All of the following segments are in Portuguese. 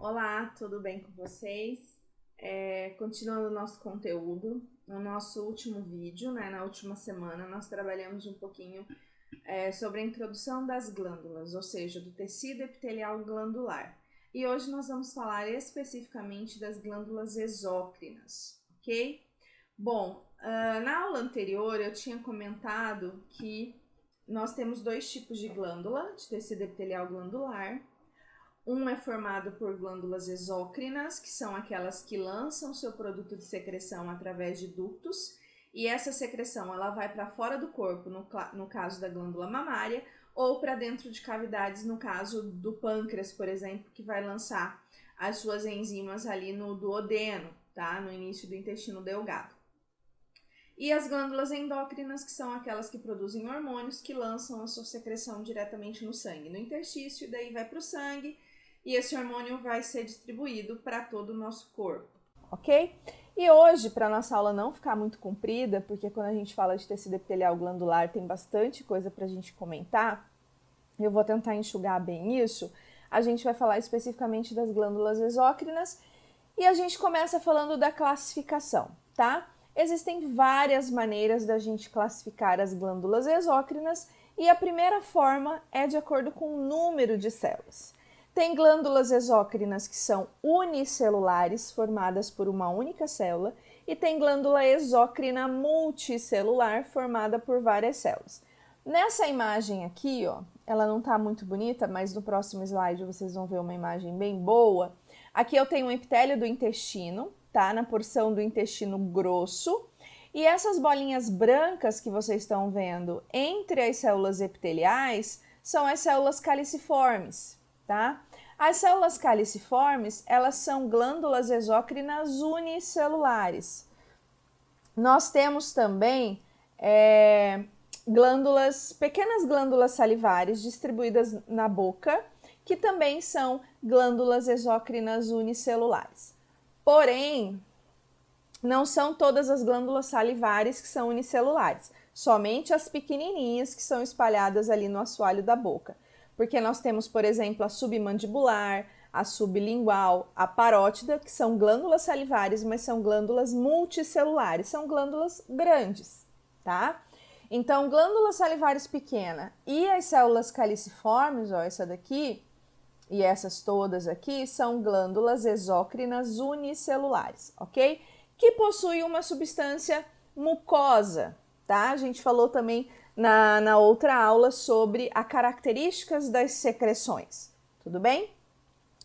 Olá, tudo bem com vocês? Continuando o nosso conteúdo, no nosso último vídeo, na última semana, nós trabalhamos um pouquinho sobre a introdução das glândulas, ou seja, do tecido epitelial glandular. E hoje nós vamos falar especificamente das glândulas exócrinas, ok? Bom, na aula anterior eu tinha comentado que nós temos dois tipos de glândula, de tecido epitelial glandular. Um é formado por glândulas exócrinas, que são aquelas que lançam seu produto de secreção através de ductos, e essa secreção ela vai para fora do corpo, no caso da glândula mamária, ou para dentro de cavidades, no caso do pâncreas, por exemplo, que vai lançar as suas enzimas ali no duodeno, tá? No início do intestino delgado. E as glândulas endócrinas, que são aquelas que produzem hormônios, que lançam a sua secreção diretamente no sangue, no interstício, e daí vai para o sangue, e esse hormônio vai ser distribuído para todo o nosso corpo, ok? E hoje, para a nossa aula não ficar muito comprida, porque quando a gente fala de tecido epitelial glandular tem bastante coisa para a gente comentar, eu vou tentar enxugar bem isso, a gente vai falar especificamente das glândulas exócrinas e a gente começa falando da classificação, tá? Existem várias maneiras da gente classificar as glândulas exócrinas e a primeira forma é de acordo com o número de células. Tem glândulas exócrinas que são unicelulares, formadas por uma única célula, e tem glândula exócrina multicelular, formada por várias células. Nessa imagem aqui, ó, ela não tá muito bonita, mas no próximo slide vocês vão ver uma imagem bem boa. Aqui eu tenho um epitélio do intestino, tá? Na porção do intestino grosso. E essas bolinhas brancas que vocês estão vendo entre as células epiteliais são as células caliciformes. Tá? As células caliciformes, elas são glândulas exócrinas unicelulares. Nós temos também pequenas glândulas salivares distribuídas na boca, que também são glândulas exócrinas unicelulares. Porém, não são todas as glândulas salivares que são unicelulares, somente as pequenininhas que são espalhadas ali no assoalho da boca. Porque nós temos, por exemplo, a submandibular, a sublingual, a parótida, que são glândulas salivares, mas são glândulas multicelulares, são glândulas grandes, tá? Então, glândulas salivares pequena e as células caliciformes, ó, essa daqui e essas todas aqui, são glândulas exócrinas unicelulares, ok? Que possuem uma substância mucosa, tá? A gente falou também na outra aula sobre as características das secreções, tudo bem?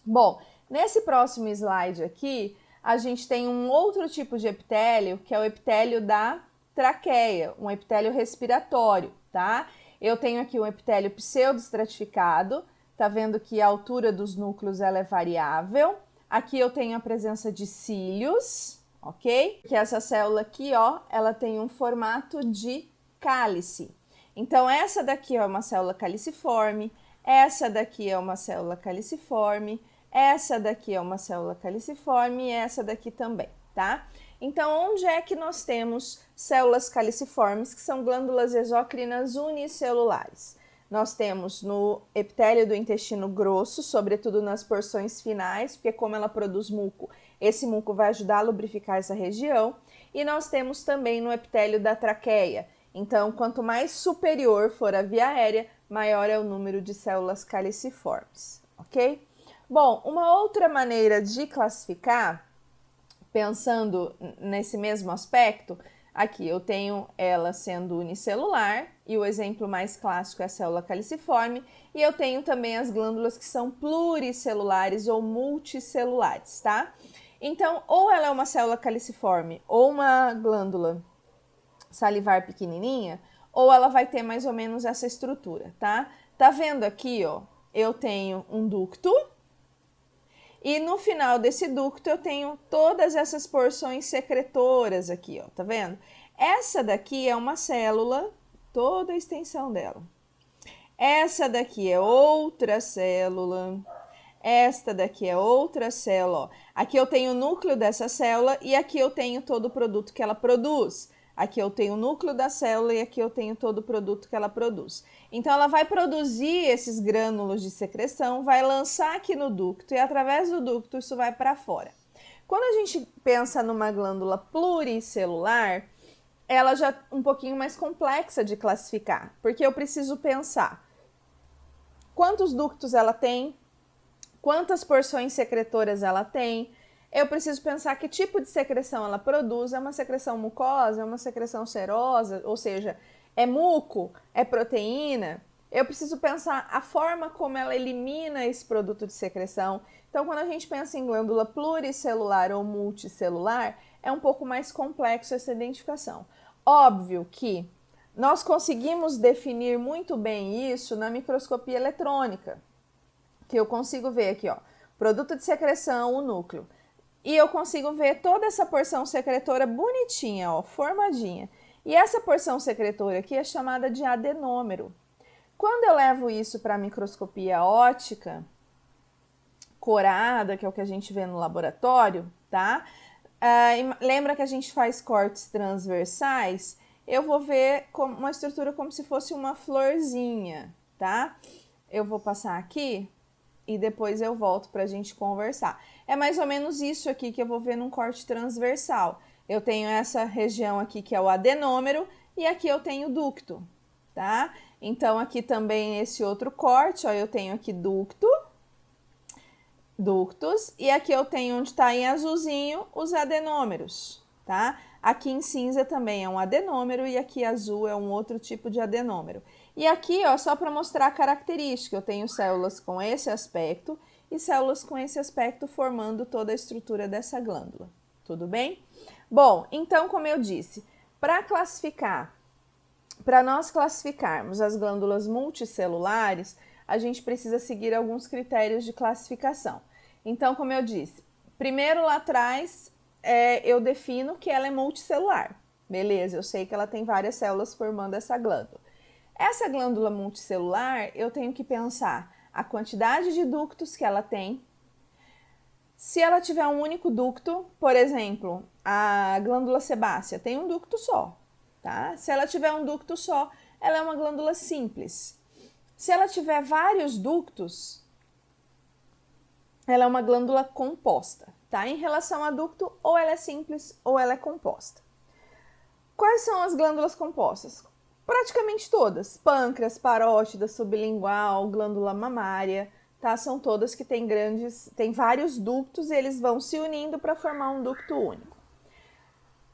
Bom, nesse próximo slide aqui, a gente tem um outro tipo de epitélio, que é o epitélio da traqueia, um epitélio respiratório, tá? Eu tenho aqui um epitélio pseudoestratificado, tá vendo que a altura dos núcleos ela é variável. Aqui eu tenho a presença de cílios, ok? Que essa célula aqui, ó, ela tem um formato de cálice. Então, essa daqui é uma célula caliciforme, essa daqui é uma célula caliciforme, essa daqui é uma célula caliciforme e essa daqui também, tá? Então, onde é que nós temos células caliciformes, que são glândulas exócrinas unicelulares? Nós temos no epitélio do intestino grosso, sobretudo nas porções finais, porque como ela produz muco, esse muco vai ajudar a lubrificar essa região. E nós temos também no epitélio da traqueia. Então, quanto mais superior for a via aérea, maior é o número de células caliciformes, ok? Bom, uma outra maneira de classificar, pensando nesse mesmo aspecto, aqui eu tenho ela sendo unicelular, e o exemplo mais clássico é a célula caliciforme, e eu tenho também as glândulas que são pluricelulares ou multicelulares, tá? Então, ou ela é uma célula caliciforme ou uma glândula salivar pequenininha, ou ela vai ter mais ou menos essa estrutura, tá? Tá vendo aqui, ó, eu tenho um ducto e no final desse ducto eu tenho todas essas porções secretoras aqui, ó, tá vendo? Essa daqui é uma célula, toda a extensão dela. Essa daqui é outra célula. Esta daqui é outra célula, ó. Aqui eu tenho o núcleo dessa célula e aqui eu tenho todo o produto que ela produz. Aqui eu tenho o núcleo da célula e aqui eu tenho todo o produto que ela produz. Então, ela vai produzir esses grânulos de secreção, vai lançar aqui no ducto e através do ducto isso vai para fora. Quando a gente pensa numa glândula pluricelular, ela já é um pouquinho mais complexa de classificar, porque eu preciso pensar quantos ductos ela tem, quantas porções secretoras ela tem. Eu preciso pensar que tipo de secreção ela produz. É uma secreção mucosa, é uma secreção serosa, ou seja, é muco, é proteína. Eu preciso pensar a forma como ela elimina esse produto de secreção. Então, quando a gente pensa em glândula pluricelular ou multicelular, é um pouco mais complexo essa identificação. Óbvio que nós conseguimos definir muito bem isso na microscopia eletrônica, que eu consigo ver aqui, ó, produto de secreção, o núcleo. E eu consigo ver toda essa porção secretora bonitinha, ó, formadinha. E essa porção secretora aqui é chamada de adenômero. Quando eu levo isso para a microscopia óptica, corada, que é o que a gente vê no laboratório, tá? Lembra que a gente faz cortes transversais? Eu vou ver uma estrutura como se fosse uma florzinha, tá? Eu vou passar aqui e depois eu volto para a gente conversar. É mais ou menos isso aqui que eu vou ver num corte transversal. Eu tenho essa região aqui que é o adenômero e aqui eu tenho o ducto, tá? Então, aqui também esse outro corte, ó, eu tenho aqui ductos, e aqui eu tenho onde está em azulzinho os adenômeros, tá? Aqui em cinza também é um adenômero e aqui azul é um outro tipo de adenômero. E aqui, ó, só para mostrar a característica, eu tenho células com esse aspecto e células com esse aspecto formando toda a estrutura dessa glândula. Tudo bem? Bom, então, como eu disse, para nós classificarmos as glândulas multicelulares, a gente precisa seguir alguns critérios de classificação. Então, como eu disse, primeiro lá atrás eu defino que ela é multicelular. Beleza, eu sei que ela tem várias células formando essa glândula. Essa glândula multicelular, eu tenho que pensar a quantidade de ductos que ela tem. Se ela tiver um único ducto, por exemplo, a glândula sebácea tem um ducto só, tá? Se ela tiver um ducto só, ela é uma glândula simples. Se ela tiver vários ductos, ela é uma glândula composta, tá? Em relação a ducto, ou ela é simples ou ela é composta. Quais são as glândulas compostas? Praticamente todas. Pâncreas, parótida, sublingual, glândula mamária, tá? São todas que têm vários ductos e eles vão se unindo para formar um ducto único.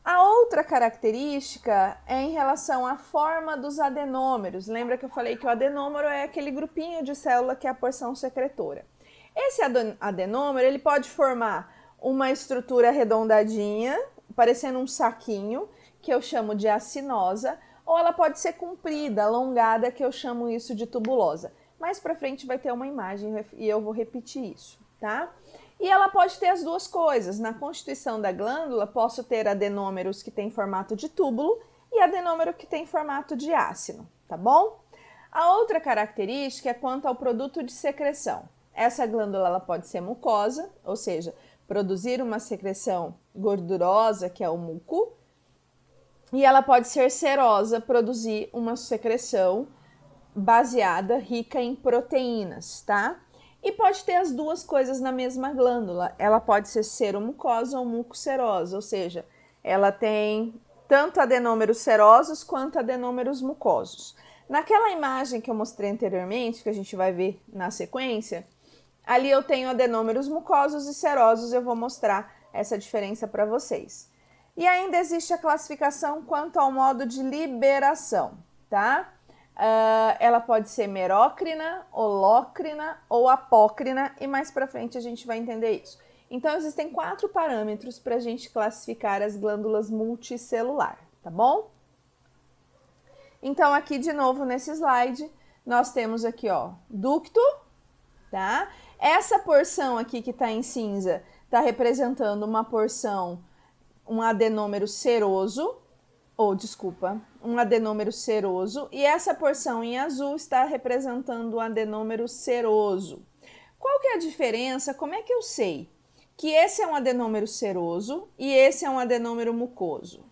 A outra característica é em relação à forma dos adenômeros. Lembra que eu falei que o adenômero é aquele grupinho de célula que é a porção secretora. Esse adenômero, ele pode formar uma estrutura arredondadinha, parecendo um saquinho, que eu chamo de acinosa, ou ela pode ser comprida, alongada, que eu chamo isso de tubulosa. Mais pra frente vai ter uma imagem e eu vou repetir isso, tá? E ela pode ter as duas coisas. Na constituição da glândula, posso ter adenômeros que têm formato de túbulo e adenômero que tem formato de ácino, tá bom? A outra característica é quanto ao produto de secreção. Essa glândula ela pode ser mucosa, ou seja, produzir uma secreção gordurosa, que é o muco, e ela pode ser serosa, produzir uma secreção baseada, rica em proteínas, tá? E pode ter as duas coisas na mesma glândula. Ela pode ser seromucosa ou mucoserosa, ou seja, ela tem tanto adenômeros serosos quanto adenômeros mucosos. Naquela imagem que eu mostrei anteriormente, que a gente vai ver na sequência, ali eu tenho adenômeros mucosos e serosos, eu vou mostrar essa diferença para vocês. E ainda existe a classificação quanto ao modo de liberação, tá? Ela pode ser merócrina, holócrina ou apócrina, e mais para frente a gente vai entender isso. Então, existem 4 parâmetros para a gente classificar as glândulas multicelular, tá bom? Então, aqui de novo nesse slide, nós temos aqui, ó, ducto, tá? Essa porção aqui que tá em cinza tá representando uma porção, um adenômero seroso, um adenômero seroso, e essa porção em azul está representando o adenômero seroso. Qual que é a diferença? Como é que eu sei que esse é um adenômero seroso e esse é um adenômero mucoso?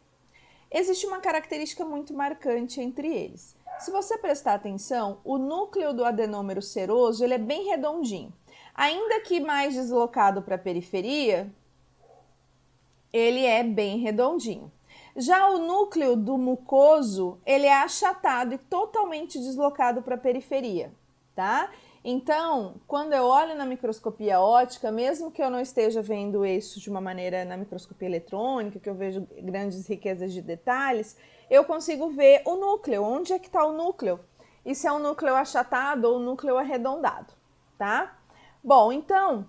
existe uma característica muito marcante entre eles. Se você prestar atenção, o núcleo do adenômero seroso ele é bem redondinho. Ainda que mais deslocado para a periferia, ele é bem redondinho. Já o núcleo do mucoso, ele é achatado e totalmente deslocado para a periferia, tá? Então, quando eu olho na microscopia óptica, mesmo que eu não esteja vendo isso de uma maneira na microscopia eletrônica, que eu vejo grandes riquezas de detalhes, eu consigo ver o núcleo, onde é que está o núcleo, e se é um núcleo achatado ou um núcleo arredondado, tá? Bom, então,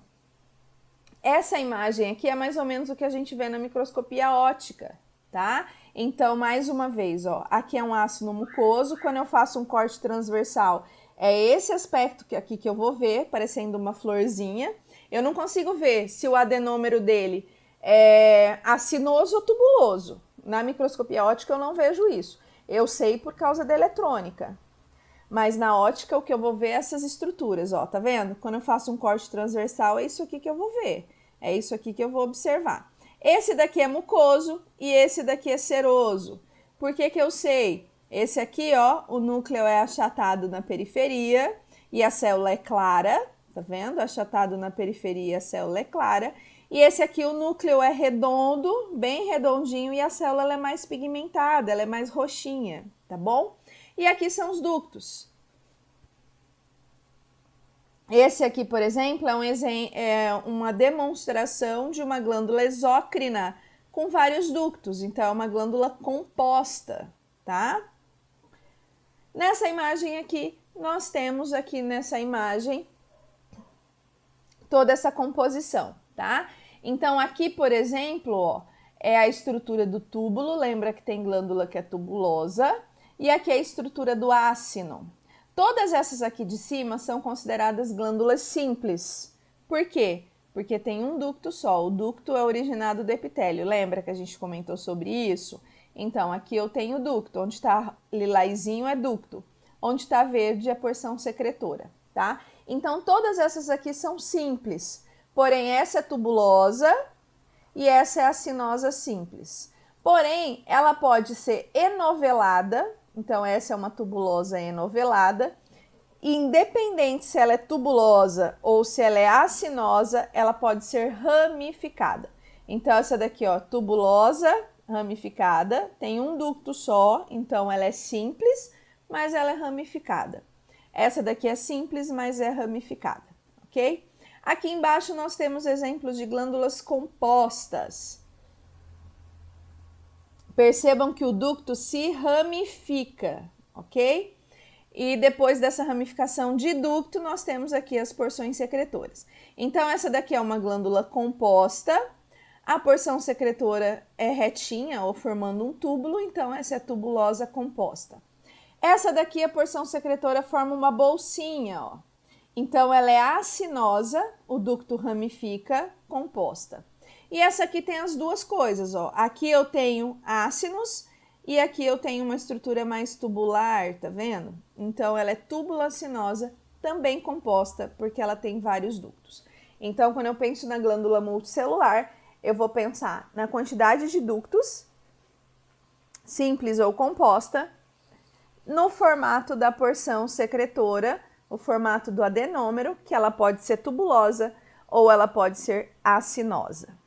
essa imagem aqui é mais ou menos o que a gente vê na microscopia óptica, tá? Então, mais uma vez, ó, aqui é um ácido mucoso, quando eu faço um corte transversal, é esse aspecto aqui que eu vou ver, parecendo uma florzinha. Eu não consigo ver se o adenômero dele é acinoso ou tubuloso. Na microscopia óptica eu não vejo isso. Eu sei por causa da eletrônica. Mas na óptica o que eu vou ver é essas estruturas, ó, tá vendo? Quando eu faço um corte transversal é isso aqui que eu vou ver. É isso aqui que eu vou observar. Esse daqui é mucoso e esse daqui é seroso. Por que que eu sei? Esse aqui, ó, o núcleo é achatado na periferia e a célula é clara, tá vendo? Achatado na periferia, a célula é clara. E esse aqui, o núcleo é redondo, bem redondinho, e a célula ela é mais pigmentada, ela é mais roxinha, tá bom? E aqui são os ductos. Esse aqui, por exemplo, é uma demonstração de uma glândula exócrina com vários ductos. Então, é uma glândula composta, tá? Nessa imagem aqui, nós temos aqui nessa imagem toda essa composição, tá? Então, aqui, por exemplo, ó, é a estrutura do túbulo. Lembra que tem glândula que é tubulosa. E aqui é a estrutura do ácino. Todas essas aqui de cima são consideradas glândulas simples. Por quê? Porque tem um ducto só. O ducto é originado do epitélio. Lembra que a gente comentou sobre isso? Então, aqui eu tenho o ducto. Onde está lilazinho é ducto. Onde está verde é a porção secretora, tá? Então, todas essas aqui são simples. Porém, essa é tubulosa e essa é acinosa simples. Porém, ela pode ser enovelada. Então, essa é uma tubulosa enovelada. E independente se ela é tubulosa ou se ela é acinosa, ela pode ser ramificada. Então, essa daqui, ó, tubulosa, ramificada, tem um ducto só, então ela é simples, mas ela é ramificada. Essa daqui é simples, mas é ramificada, ok? Aqui embaixo nós temos exemplos de glândulas compostas. Percebam que o ducto se ramifica, ok? E depois dessa ramificação de ducto, nós temos aqui as porções secretoras. Então, essa daqui é uma glândula composta. A porção secretora é retinha ou formando um túbulo, então essa é a tubulosa composta. Essa daqui, a porção secretora, forma uma bolsinha, ó. Então, ela é acinosa, o ducto ramifica, composta. E essa aqui tem as duas coisas, ó. Aqui eu tenho ácinos e aqui eu tenho uma estrutura mais tubular, tá vendo? Então, ela é tubulacinosa, também composta, porque ela tem vários ductos. Então, quando eu penso na glândula multicelular, eu vou pensar na quantidade de ductos, simples ou composta, no formato da porção secretora, o formato do adenômero, que ela pode ser tubulosa ou ela pode ser acinosa.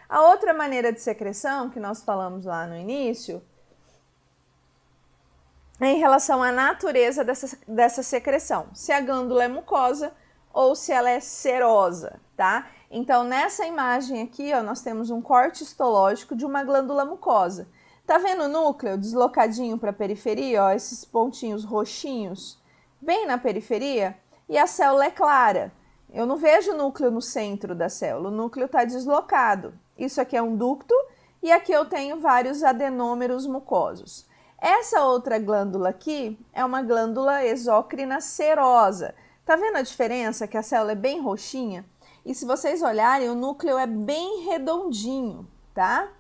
A outra maneira de secreção, que nós falamos lá no início, é em relação à natureza dessa secreção, se a glândula é mucosa ou se ela é serosa, tá? Então, nessa imagem aqui, ó, nós temos um corte histológico de uma glândula mucosa. Tá vendo o núcleo deslocadinho para a periferia, ó, esses pontinhos roxinhos, bem na periferia? E a célula é clara. Eu não vejo o núcleo no centro da célula, o núcleo está deslocado. Isso aqui é um ducto e aqui eu tenho vários adenômeros mucosos. Essa outra glândula aqui é uma glândula exócrina serosa. Tá vendo a diferença? Que a célula é bem roxinha? E se vocês olharem, o núcleo é bem redondinho, tá?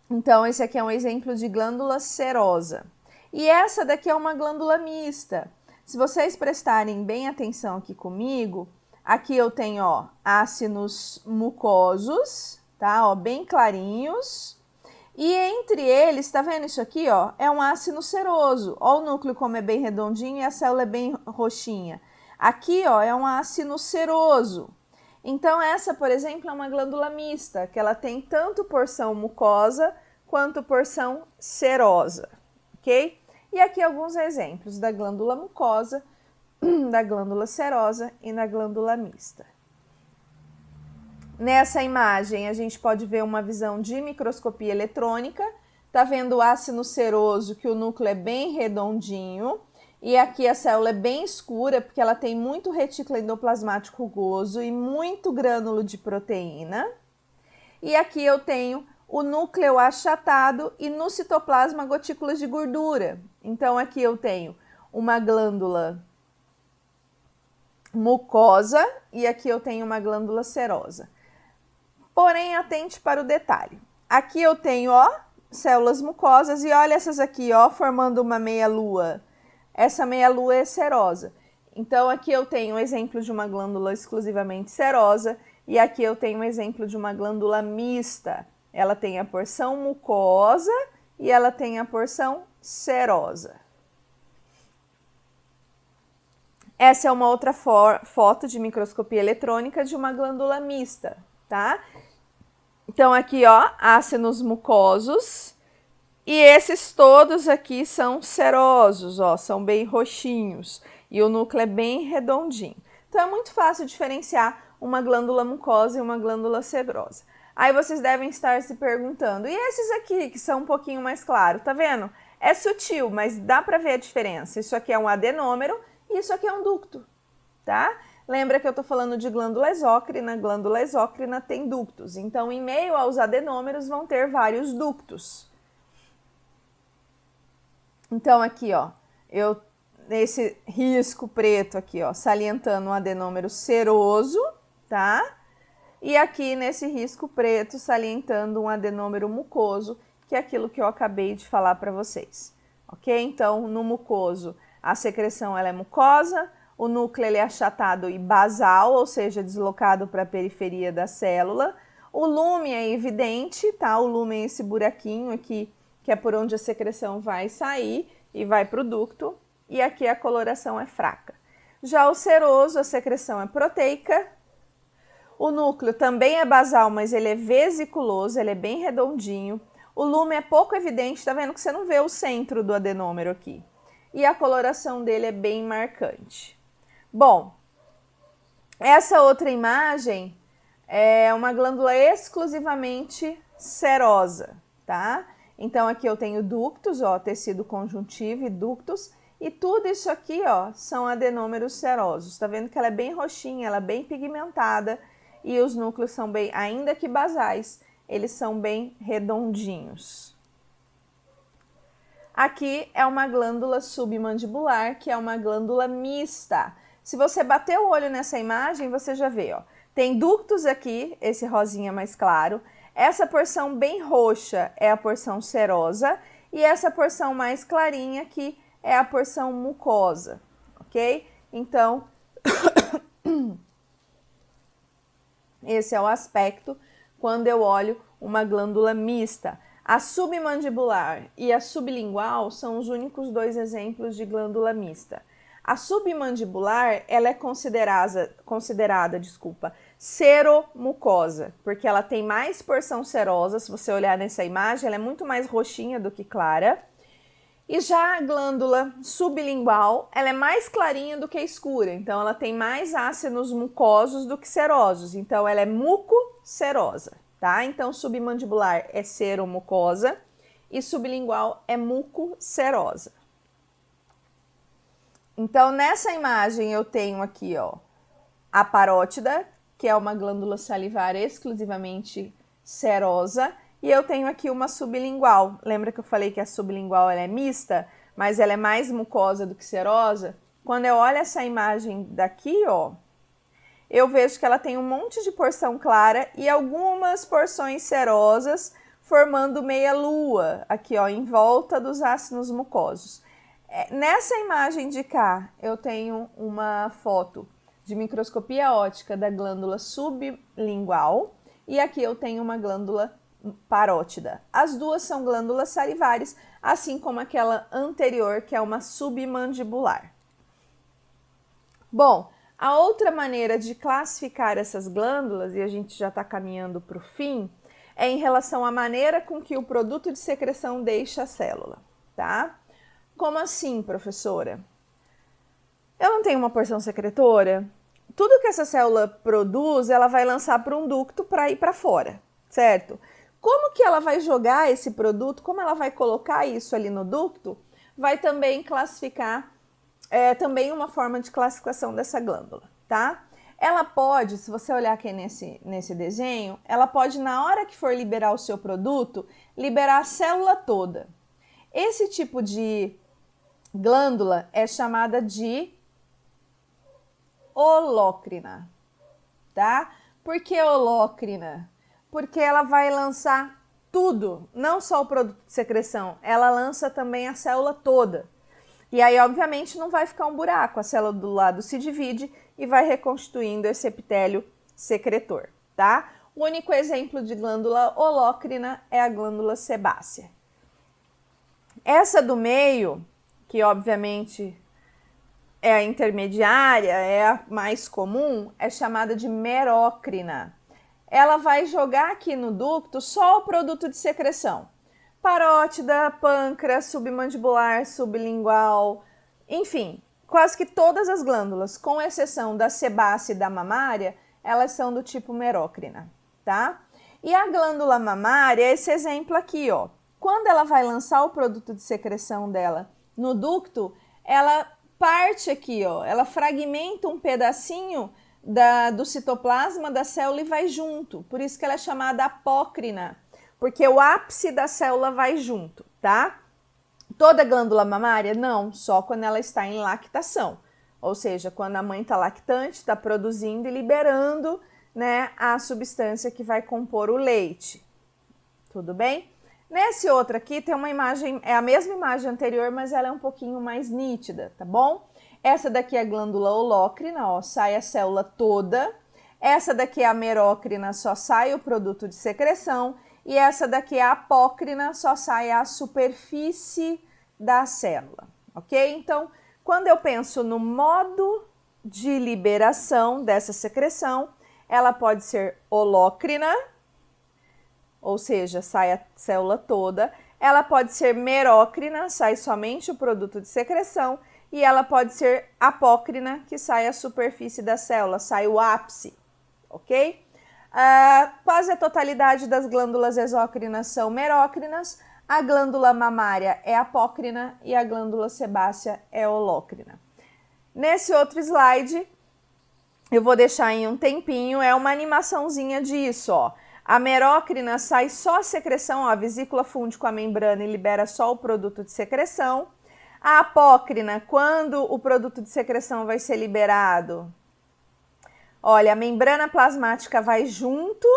Então, esse aqui é um exemplo de glândula serosa. E essa daqui é uma glândula mista. Se vocês prestarem bem atenção aqui comigo, aqui eu tenho, ó, ácinos mucosos, tá? Ó, bem clarinhos. E entre eles, tá vendo isso aqui, ó? É um ácido seroso. Ó o núcleo como é bem redondinho e a célula é bem roxinha. Aqui, ó, é um ácido seroso. Então, essa, por exemplo, é uma glândula mista, que ela tem tanto porção mucosa quanto porção serosa, ok? E aqui alguns exemplos da glândula mucosa, da glândula serosa e da glândula mista. Nessa imagem, a gente pode ver uma visão de microscopia eletrônica. Tá vendo o ácido seroso, que o núcleo é bem redondinho. E aqui a célula é bem escura, porque ela tem muito retículo endoplasmático rugoso e muito grânulo de proteína. E aqui eu tenho o núcleo achatado e no citoplasma gotículas de gordura. Então, aqui eu tenho uma glândula mucosa e aqui eu tenho uma glândula serosa. Porém, atente para o detalhe. Aqui eu tenho, ó, células mucosas e olha essas aqui, ó, formando uma meia-lua. Essa meia-lua é serosa. Então, aqui eu tenho um exemplo de uma glândula exclusivamente serosa e aqui eu tenho um exemplo de uma glândula mista. Ela tem a porção mucosa e ela tem a porção serosa. Essa é uma outra foto de microscopia eletrônica de uma glândula mista, tá? Então, aqui, ó, ácidos mucosos. E esses todos aqui são serosos, ó, são bem roxinhos. E o núcleo é bem redondinho. Então, é muito fácil diferenciar uma glândula mucosa e uma glândula serosa. Aí vocês devem estar se perguntando, e esses aqui que são um pouquinho mais claros, tá vendo? É sutil, mas dá pra ver a diferença. Isso aqui é um adenômero e isso aqui é um ducto, tá? Lembra que eu tô falando de glândula exócrina tem ductos. Então, em meio aos adenômeros vão ter vários ductos. Então, aqui, ó, nesse risco preto aqui, ó, salientando um adenômero seroso, tá? E aqui nesse risco preto salientando um adenômero mucoso, que é aquilo que eu acabei de falar para vocês, ok? Então, no mucoso, a secreção ela é mucosa, o núcleo ele é achatado e basal, ou seja, deslocado para a periferia da célula. O lume é evidente, tá? O lume é esse buraquinho aqui, que é por onde a secreção vai sair e vai para o ducto. E aqui a coloração é fraca. Já o seroso, a secreção é proteica. O núcleo também é basal, mas ele é vesiculoso, ele é bem redondinho. O lume é pouco evidente, tá vendo que você não vê o centro do adenômero aqui. E a coloração dele é bem marcante. Bom, essa outra imagem é uma glândula exclusivamente serosa, tá? Então, aqui eu tenho ductos, ó, tecido conjuntivo e ductos, e tudo isso aqui, ó, são adenômeros serosos. Tá vendo que ela é bem roxinha, ela é bem pigmentada, e os núcleos são bem, ainda que basais, eles são bem redondinhos. Aqui é uma glândula submandibular, que é uma glândula mista. Se você bater o olho nessa imagem, você já vê, ó, tem ductos aqui, esse rosinha mais claro. Essa porção bem roxa é a porção serosa e essa porção mais clarinha aqui é a porção mucosa, ok? Então, esse é o aspecto quando eu olho uma glândula mista. A submandibular e a sublingual são os únicos dois exemplos de glândula mista. A submandibular, ela é considerada, seromucosa, porque ela tem mais porção serosa. Se você olhar nessa imagem, ela é muito mais roxinha do que clara. E já a glândula sublingual, ela é mais clarinha do que escura, então ela tem mais ácidos mucosos do que serosos, então ela é mucoserosa, tá? Então submandibular é seromucosa e sublingual é mucoserosa. Então, nessa imagem eu tenho aqui, ó, a parótida, que é uma glândula salivar exclusivamente serosa, e eu tenho aqui uma sublingual. Lembra que eu falei que a sublingual ela é mista, mas ela é mais mucosa do que serosa? Quando eu olho essa imagem daqui, ó, eu vejo que ela tem um monte de porção clara e algumas porções serosas formando meia lua, aqui, ó, em volta dos ácidos mucosos. Nessa imagem de cá, eu tenho uma foto de microscopia óptica da glândula sublingual e aqui eu tenho uma glândula parótida. As duas são glândulas salivares, assim como aquela anterior, que é uma submandibular. Bom, a outra maneira de classificar essas glândulas, e a gente já está caminhando para o fim, é em relação à maneira com que o produto de secreção deixa a célula, tá? Como assim, professora? Eu não tenho uma porção secretora? Tudo que essa célula produz, ela vai lançar para um ducto para ir para fora, certo? Como que ela vai jogar esse produto, como ela vai colocar isso ali no ducto, vai também classificar, também uma forma de classificação dessa glândula, tá? Ela pode, se você olhar aqui nesse desenho, ela pode, na hora que for liberar o seu produto, liberar a célula toda. Esse tipo de glândula é chamada de holócrina, tá? Por que holócrina? Porque ela vai lançar tudo, não só o produto de secreção, ela lança também a célula toda. E aí, obviamente, não vai ficar um buraco, a célula do lado se divide e vai reconstituindo esse epitélio secretor, tá? O único exemplo de glândula holócrina é a glândula sebácea. Essa do meio, que obviamente é a intermediária, é a mais comum, é chamada de merócrina. Ela vai jogar aqui no ducto só o produto de secreção. Parótida, pâncreas, submandibular, sublingual, enfim, quase que todas as glândulas, com exceção da sebácea e da mamária, elas são do tipo merócrina, tá? E a glândula mamária é esse exemplo aqui, ó. Quando ela vai lançar o produto de secreção dela no ducto, ela parte aqui, ó, ela fragmenta um pedacinho do citoplasma da célula e vai junto. Por isso que ela é chamada apócrina, porque o ápice da célula vai junto, tá? Toda glândula mamária? Não, só quando ela está em lactação. Ou seja, quando a mãe está lactante, está produzindo e liberando, né, a substância que vai compor o leite. Tudo bem? Nesse outro aqui tem uma imagem, é a mesma imagem anterior, mas ela é um pouquinho mais nítida, tá bom? Essa daqui é a glândula holócrina, ó, sai a célula toda. Essa daqui é a merócrina, só sai o produto de secreção. E essa daqui é a apócrina, só sai a superfície da célula, ok? Então, quando eu penso no modo de liberação dessa secreção, ela pode ser holócrina, ou seja, sai a célula toda. Ela pode ser merócrina, sai somente o produto de secreção. E ela pode ser apócrina, que sai a superfície da célula, sai o ápice, ok? Quase a totalidade das glândulas exócrinas são merócrinas, a glândula mamária é apócrina e a glândula sebácea é holócrina. Nesse outro slide, eu vou deixar em um tempinho, é uma animaçãozinha disso, ó. A merócrina sai só a secreção, ó, a vesícula funde com a membrana e libera só o produto de secreção. A apócrina, quando o produto de secreção vai ser liberado? Olha, a membrana plasmática vai junto,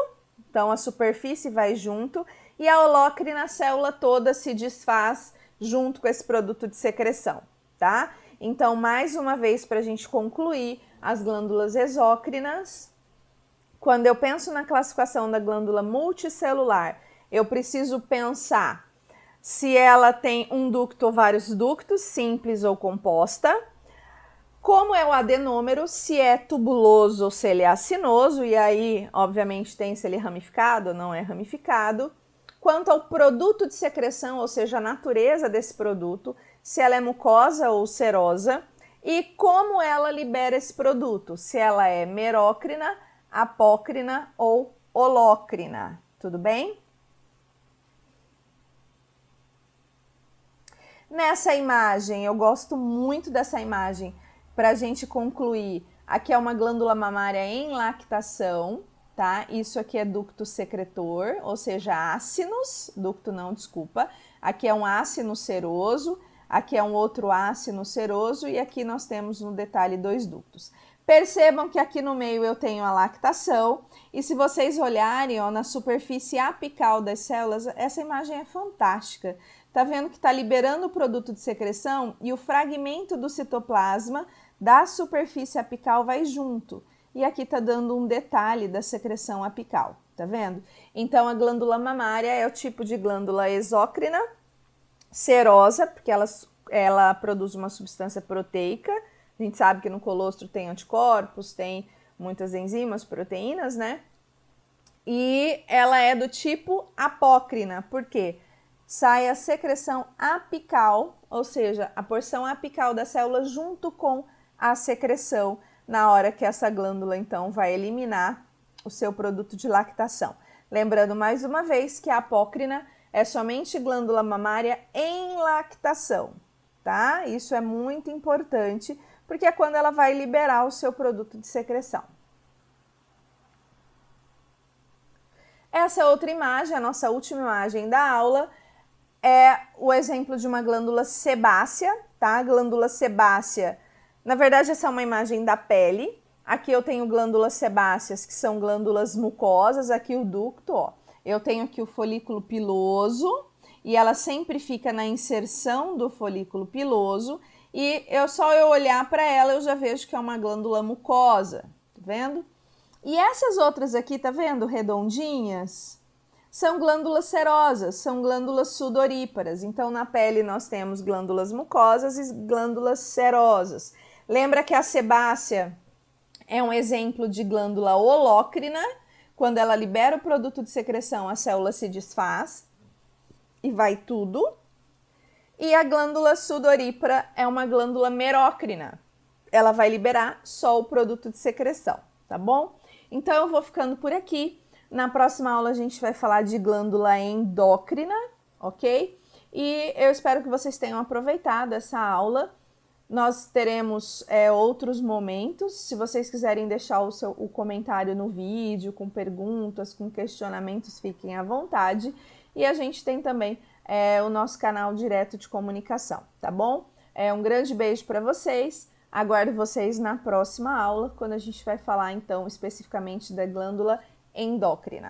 então a superfície vai junto, e a holócrina, a célula toda se desfaz junto com esse produto de secreção, tá? Então, mais uma vez, para a gente concluir, as glândulas exócrinas, quando eu penso na classificação da glândula multicelular, eu preciso pensar se ela tem um ducto ou vários ductos, simples ou composta. Como é o adenômero, se é tubuloso ou se ele é acinoso, e aí, obviamente, tem se ele é ramificado ou não é ramificado. Quanto ao produto de secreção, ou seja, a natureza desse produto, se ela é mucosa ou serosa, e como ela libera esse produto, se ela é merócrina, apócrina ou holócrina. Tudo bem? Nessa imagem, eu gosto muito dessa imagem para a gente concluir. Aqui é uma glândula mamária em lactação, tá? Isso aqui é ducto secretor, ou seja, ácinos, ducto não, desculpa. Aqui é um ácino seroso, aqui é um outro ácino seroso e aqui nós temos no detalhe 2 ductos. Percebam que aqui no meio eu tenho a lactação e se vocês olharem, ó, na superfície apical das células, essa imagem é fantástica. Tá vendo que está liberando o produto de secreção e o fragmento do citoplasma da superfície apical vai junto. e aqui tá dando um detalhe da secreção apical, tá vendo? Então, a glândula mamária é o tipo de glândula exócrina, serosa, porque ela produz uma substância proteica. A gente sabe que no colostro tem anticorpos, tem muitas enzimas, proteínas, né? E ela é do tipo apócrina, porque sai a secreção apical, ou seja, a porção apical da célula junto com a secreção na hora que essa glândula, então, vai eliminar o seu produto de lactação. Lembrando mais uma vez que a apócrina é somente glândula mamária em lactação, tá? Isso é muito importante, porque é quando ela vai liberar o seu produto de secreção. Essa outra imagem, a nossa última imagem da aula, é o exemplo de uma glândula sebácea, tá? A glândula sebácea, na verdade, essa é uma imagem da pele. Aqui eu tenho glândulas sebáceas, que são glândulas mucosas, aqui o ducto, ó. Eu tenho aqui o folículo piloso, e ela sempre fica na inserção do folículo piloso, e só eu olhar para ela, eu já vejo que é uma glândula mucosa, tá vendo? E essas outras aqui, tá vendo, redondinhas? São glândulas serosas, são glândulas sudoríparas. Então, na pele nós temos glândulas mucosas e glândulas serosas. Lembra que a sebácea é um exemplo de glândula holócrina. Quando ela libera o produto de secreção, a célula se desfaz e vai tudo. E a glândula sudorípara é uma glândula merócrina. Ela vai liberar só o produto de secreção, tá bom? Então, eu vou ficando por aqui. Na próxima aula, a gente vai falar de glândula endócrina, ok? E eu espero que vocês tenham aproveitado essa aula. Nós teremos outros momentos. Se vocês quiserem deixar o comentário no vídeo, com perguntas, com questionamentos, fiquem à vontade. E a gente tem também o nosso canal direto de comunicação, tá bom? Um grande beijo para vocês. Aguardo vocês na próxima aula, quando a gente vai falar, então, especificamente da glândula endócrina.